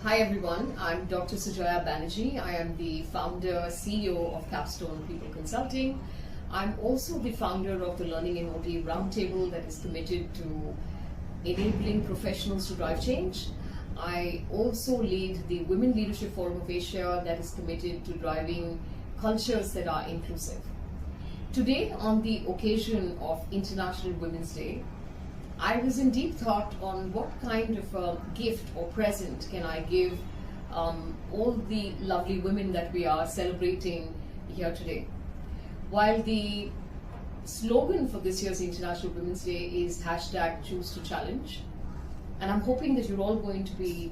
Hi everyone, I'm Dr. Sujaya Banerjee. I am the founder, CEO of Capstone People Consulting. I'm also the founder of the Learning in OT Roundtable that is committed to enabling professionals to drive change. I also lead the Women Leadership Forum of Asia that is committed to driving cultures that are inclusive. Today, on the occasion of International Women's Day, I was in deep thought on what kind of a gift or present can I give all the lovely women that we are celebrating here today. While the slogan for this year's International Women's Day is #ChooseToChallenge, and I'm hoping that you're all going to be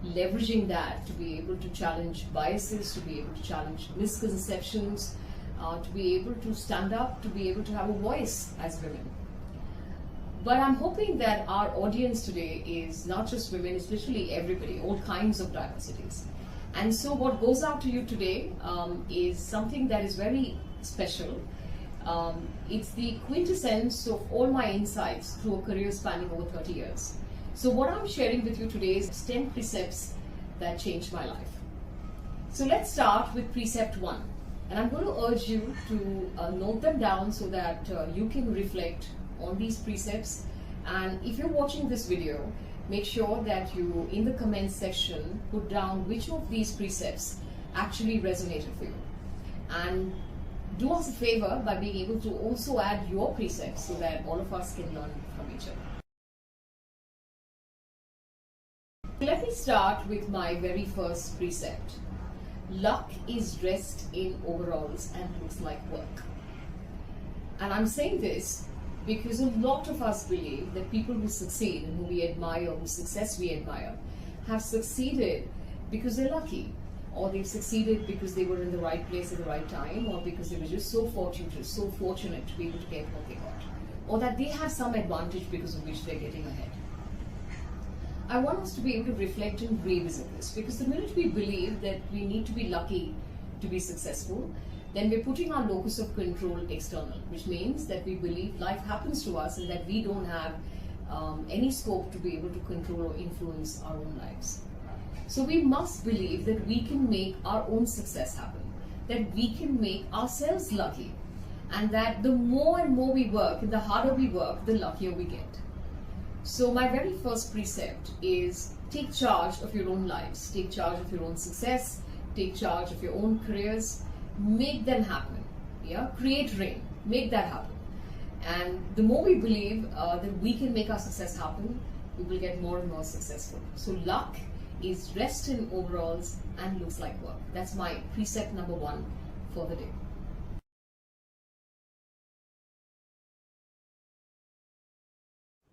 leveraging that to be able to challenge biases, to be able to challenge misconceptions, to be able to stand up, to be able to have a voice as women. But I'm hoping that our audience today is not just women, it's literally everybody, all kinds of diversities. And so what goes out to you today is something that is very special. It's the quintessence of all my insights through a career spanning over 30 years. So what I'm sharing with you today is 10 precepts that changed my life. So let's start with Precept 1. And I'm going to urge you to note them down so that you can reflect on these precepts. And if you're watching this video, make sure that you, in the comments section, put down which of these precepts actually resonated for you. And do us a favor by being able to also add your precepts so that all of us can learn from each other. Let me start with my very first precept. Luck is dressed in overalls and looks like work. And I'm saying this because a lot of us believe that people who succeed and who we admire, whose success we admire, have succeeded because they're lucky, or they've succeeded because they were in the right place at the right time, or because they were just so fortuitous, so fortunate to be able to get what they got, or that they have some advantage because of which they're getting ahead. I want us to be able to reflect and revisit this, because the minute we believe that we need to be lucky to be successful, then we're putting our locus of control external, which means that we believe life happens to us and that we don't have any scope to be able to control or influence our own lives. So we must believe that we can make our own success happen, that we can make ourselves lucky, and that the more and more we work and the harder we work, the luckier we get. So my very first precept is take charge of your own lives, take charge of your own success, take charge of your own careers, make them happen. Create rain, make that happen. And the more we believe that we can make our success happen, we will get more and more successful. So luck is dressed in overalls and looks like work. That's my precept number 1 for the day.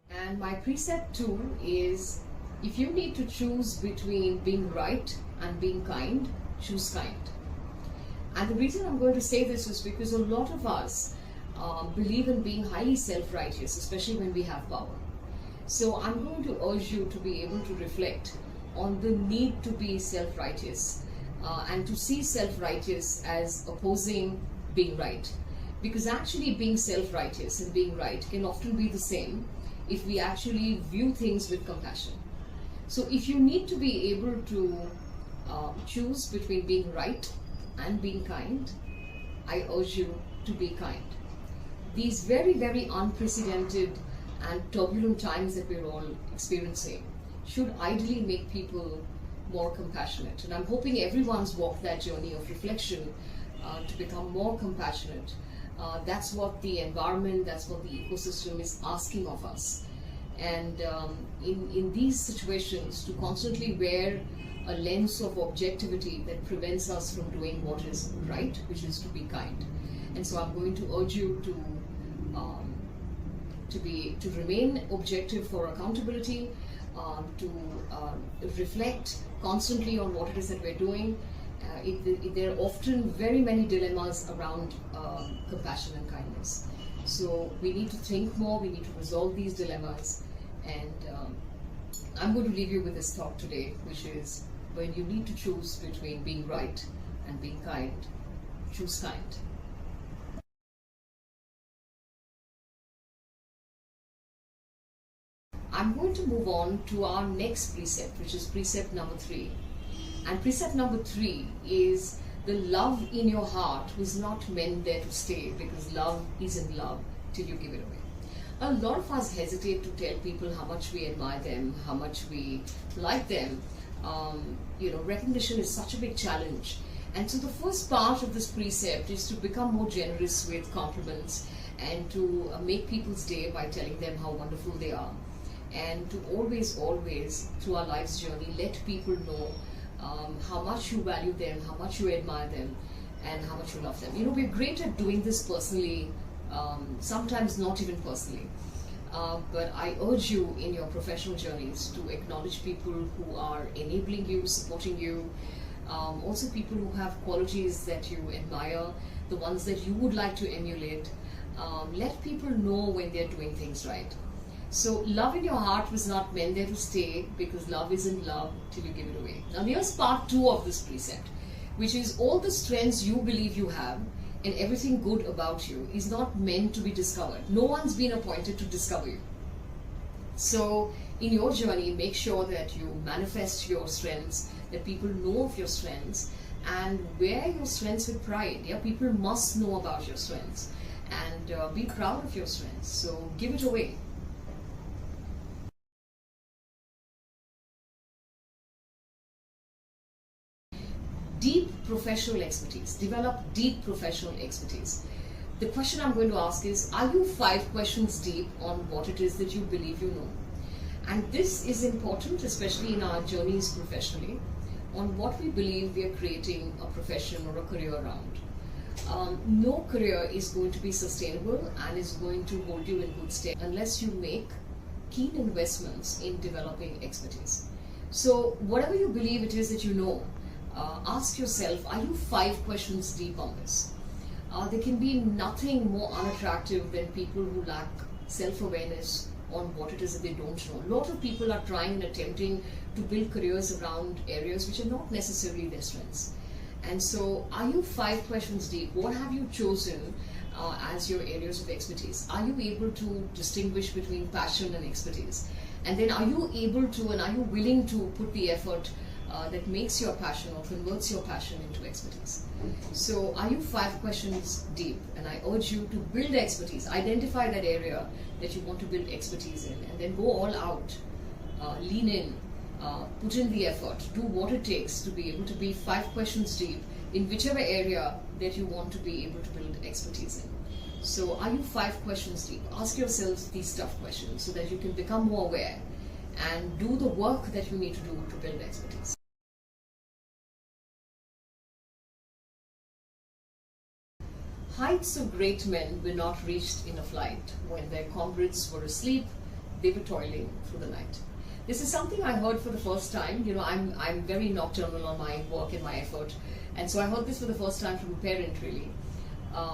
And my precept 2 is, if you need to choose between being right and being kind, choose kind. And the reason I'm going to say this is because a lot of us believe in being highly self-righteous, especially when we have power. So I'm going to urge you to be able to reflect on the need to be self-righteous and to see self-righteous as opposing being right. Because actually being self-righteous and being right can often be the same if we actually view things with compassion. So if you need to be able to choose between being right and being kind, I urge you to be kind. These very, very unprecedented and turbulent times that we're all experiencing should ideally make people more compassionate. And I'm hoping everyone's walked that journey of reflection to become more compassionate. That's what the environment, that's what the ecosystem is asking of us. And in these situations, to constantly wear a lens of objectivity that prevents us from doing what is right, which is to be kind. And so I'm going to urge you to remain objective for accountability, to reflect constantly on what it is that we're doing. There are often very many dilemmas around compassion and kindness. So we need to think more, we need to resolve these dilemmas. And I'm going to leave you with this thought today, which is, when you need to choose between being right and being kind, choose kind. I'm going to move on to our next precept, which is precept number 3. And precept number 3 is the love in your heart was not meant there to stay, because love isn't love till you give it away. A lot of us hesitate to tell people how much we admire them, how much we like them. Recognition is such a big challenge. And so the first part of this precept is to become more generous with compliments and to make people's day by telling them how wonderful they are. And to always, through our life's journey, let people know how much you value them, how much you admire them, and how much you love them. We're great at doing this personally, sometimes not even personally. But I urge you in your professional journeys to acknowledge people who are enabling you, supporting you, also people who have qualities that you admire, the ones that you would like to emulate. Let people know when they're doing things right. So love in your heart was not meant there to stay, because love isn't love till you give it away. Now here's part 2 of this precept, which is all the strengths you believe you have and everything good about you is not meant to be discovered. No one's been appointed to discover you. So in your journey, make sure that you manifest your strengths, that people know of your strengths, and wear your strengths with pride. Yeah, people must know about your strengths, and be proud of your strengths. So give it away. Deep professional expertise. Develop deep professional expertise. The question I'm going to ask is, are you 5 questions deep on what it is that you believe you know? And this is important, especially in our journeys professionally, on what we believe we are creating a profession or a career around. No career is going to be sustainable and is going to hold you in good stead unless you make keen investments in developing expertise. So whatever you believe it is that you know, ask yourself, are you 5 questions deep on this? There can be nothing more unattractive than people who lack self-awareness on what it is that they don't know. A lot of people are trying and attempting to build careers around areas which are not necessarily their strengths. And so, are you 5 questions deep? What have you chosen as your areas of expertise? Are you able to distinguish between passion and expertise? And then are you able to, and are you willing to put the effort that makes your passion or converts your passion into expertise? So are you 5 questions deep? And I urge you to build expertise. Identify that area that you want to build expertise in, and then go all out, lean in, put in the effort, do what it takes to be able to be 5 questions deep in whichever area that you want to be able to build expertise in. So are you 5 questions deep? Ask yourselves these tough questions so that you can become more aware and do the work that you need to do to build expertise. Heights of great men were not reached in a flight. When their comrades were asleep, they were toiling through the night. This is something I heard for the first time. I'm very nocturnal on my work and my effort, and so I heard this for the first time from a parent, really,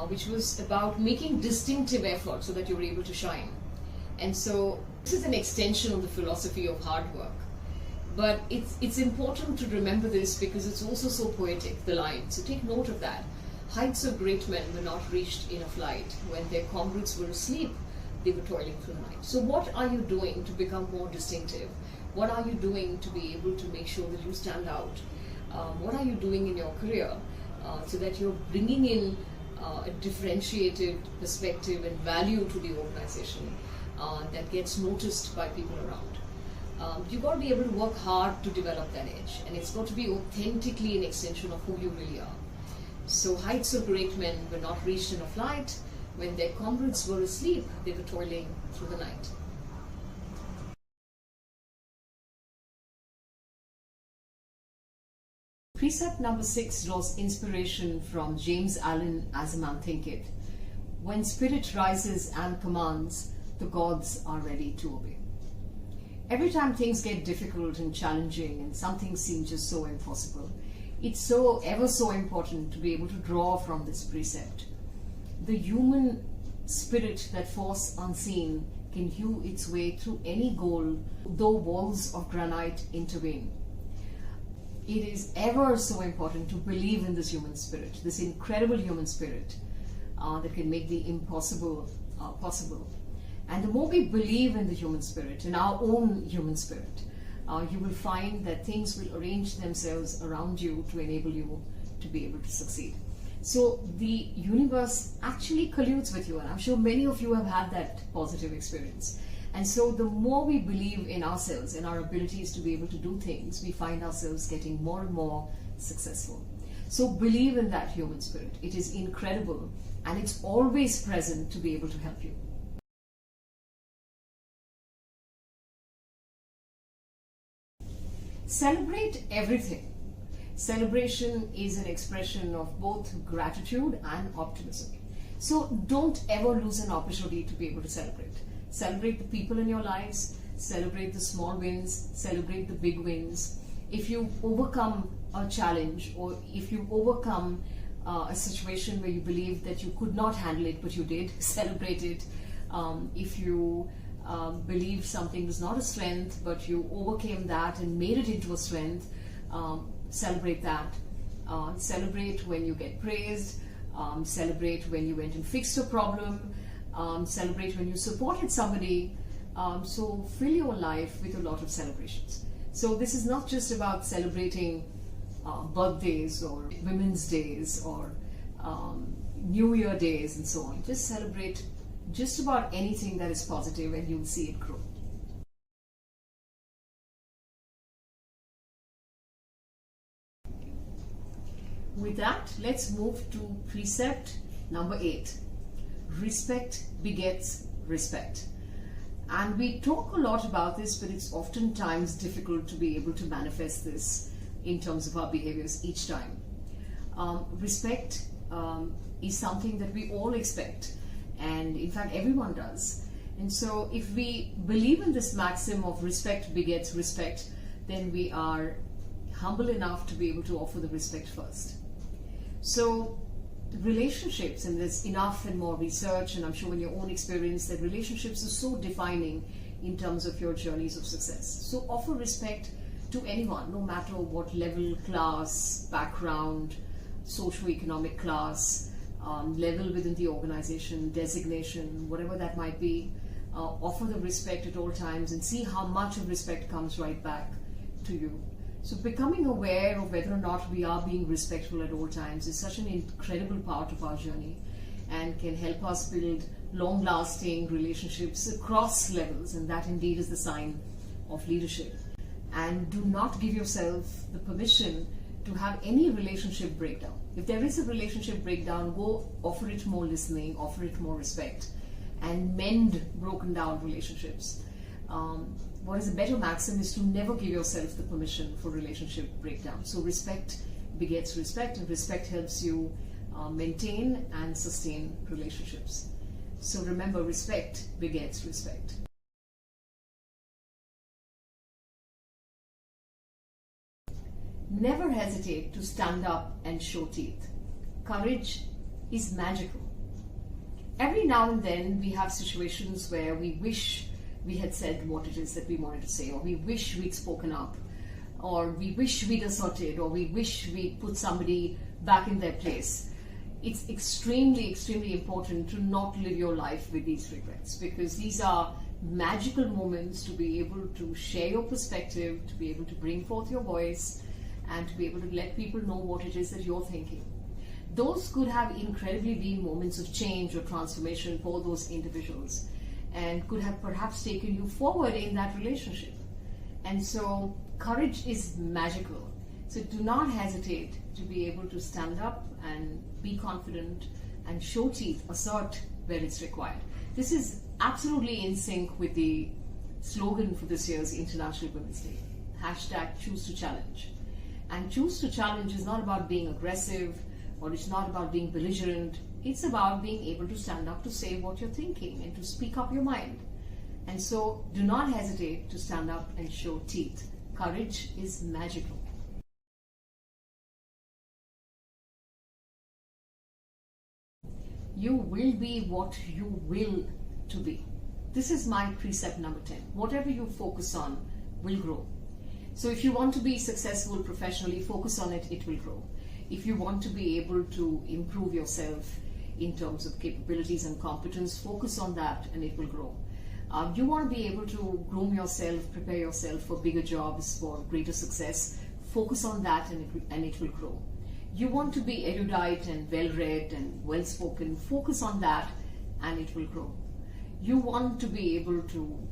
which was about making distinctive effort so that you're able to shine. And so this is an extension of the philosophy of hard work. But it's important to remember this because it's also so poetic, the line. So take note of that. Heights of great men were not reached in a flight. When their comrades were asleep, they were toiling through the night. So what are you doing to become more distinctive? What are you doing to be able to make sure that you stand out? What are you doing in your career so that you're bringing in a differentiated perspective and value to the organization that gets noticed by people around? You've got to be able to work hard to develop that edge, and it's got to be authentically an extension of who you really are. So heights of great men were not reached in a flight. When their comrades were asleep, they were toiling through the night. Precept number 6 draws inspiration from James Allen as a man thinketh. When spirit rises and commands, the gods are ready to obey. Every time things get difficult and challenging and something seems just so impossible, it's ever so important to be able to draw from this precept. The human spirit, that force unseen, can hew its way through any goal, though walls of granite intervene. It is ever so important to believe in this human spirit, this incredible human spirit that can make the impossible possible. And the more we believe in the human spirit, in our own human spirit, you will find that things will arrange themselves around you to enable you to be able to succeed. So the universe actually colludes with you, and I'm sure many of you have had that positive experience. And so the more we believe in ourselves and our abilities to be able to do things, we find ourselves getting more and more successful. So believe in that human spirit. It is incredible, and it's always present to be able to help you. Celebrate everything. Celebration is an expression of both gratitude and optimism. So don't ever lose an opportunity to be able to celebrate. Celebrate the people in your lives, celebrate the small wins, celebrate the big wins. If you overcome a challenge, or if you overcome a situation where you believe that you could not handle it but you did, celebrate it. If you believe something was not a strength but you overcame that and made it into a strength, celebrate that. Celebrate when you get praised, celebrate when you went and fixed a problem, celebrate when you supported somebody. So fill your life with a lot of celebrations. So this is not just about celebrating birthdays or women's days or New Year days and so on. Just celebrate just about anything that is positive, and you'll see it grow. With that, let's move to precept number 8. Respect begets respect. And we talk a lot about this, but it's oftentimes difficult to be able to manifest this in terms of our behaviors each time. Respect is something that we all expect, and in fact everyone does. And so if we believe in this maxim of respect begets respect, then we are humble enough to be able to offer the respect first. So relationships, and there's enough and more research, and I'm sure in your own experience, that relationships are so defining in terms of your journeys of success. So offer respect to anyone, no matter what level, class, background, socio-economic class, level within the organization, designation, whatever that might be. Offer the respect at all times and see how much of respect comes right back to you. So becoming aware of whether or not we are being respectful at all times is such an incredible part of our journey, and can help us build long-lasting relationships across levels, and that indeed is the sign of leadership. And do not give yourself the permission to have any relationship breakdown. If there is a relationship breakdown, go offer it more listening, offer it more respect, and mend broken down relationships. What is a better maxim is to never give yourself the permission for relationship breakdown. So respect begets respect, and respect helps you maintain and sustain relationships. So remember, respect begets respect. Never hesitate to stand up and show teeth. Courage is magical. Every now and then we have situations where we wish we had said what it is that we wanted to say, or we wish we'd spoken up, or we wish we'd asserted, or we wish we'd put somebody back in their place. It's extremely, extremely important to not live your life with these regrets, because these are magical moments to be able to share your perspective, to be able to bring forth your voice, and to be able to let people know what it is that you're thinking. Those could have incredibly been moments of change or transformation for those individuals, and could have perhaps taken you forward in that relationship. And so courage is magical. So do not hesitate to be able to stand up and be confident and show teeth, assert where it's required. This is absolutely in sync with the slogan for this year's International Women's Day. #Choose to challenge. And choose to challenge is not about being aggressive, or it's not about being belligerent. It's about being able to stand up to say what you're thinking and to speak up your mind. And so do not hesitate to stand up and show teeth. Courage is magical. You will be what you will to be. This is my precept number 10. Whatever you focus on will grow. So if you want to be successful professionally, focus on it, it will grow. If you want to be able to improve yourself in terms of capabilities and competence, focus on that and it will grow. You want to be able to groom yourself, prepare yourself for bigger jobs, for greater success. Focus on that and it will grow. You want to be erudite and well-read and well-spoken. Focus on that and it will grow. You want to be able to,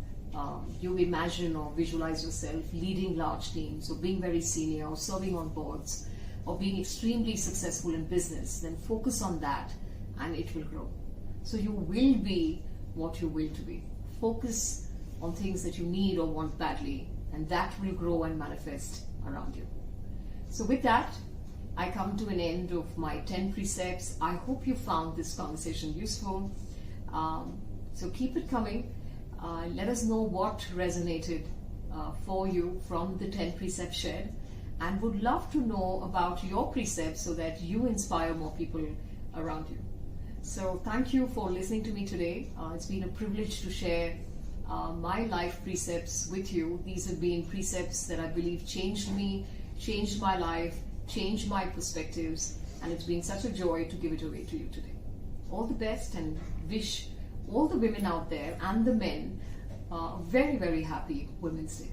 you imagine or visualize yourself leading large teams or being very senior or serving on boards or being extremely successful in business, then focus on that and it will grow. So you will be what you will to be. Focus on things that you need or want badly, and that will grow and manifest around you. So with that, I come to an end of my 10 precepts. I hope you found this conversation useful. So keep it coming. Let us know what resonated for you from the 10 precepts shared, and would love to know about your precepts so that you inspire more people around you. So thank you for listening to me today. It's been a privilege to share my life precepts with you. These have been precepts that I believe changed me, changed my life, changed my perspectives, and it's been such a joy to give it away to you today. All the best, and wish all the women out there and the men a very, very happy Women's Day.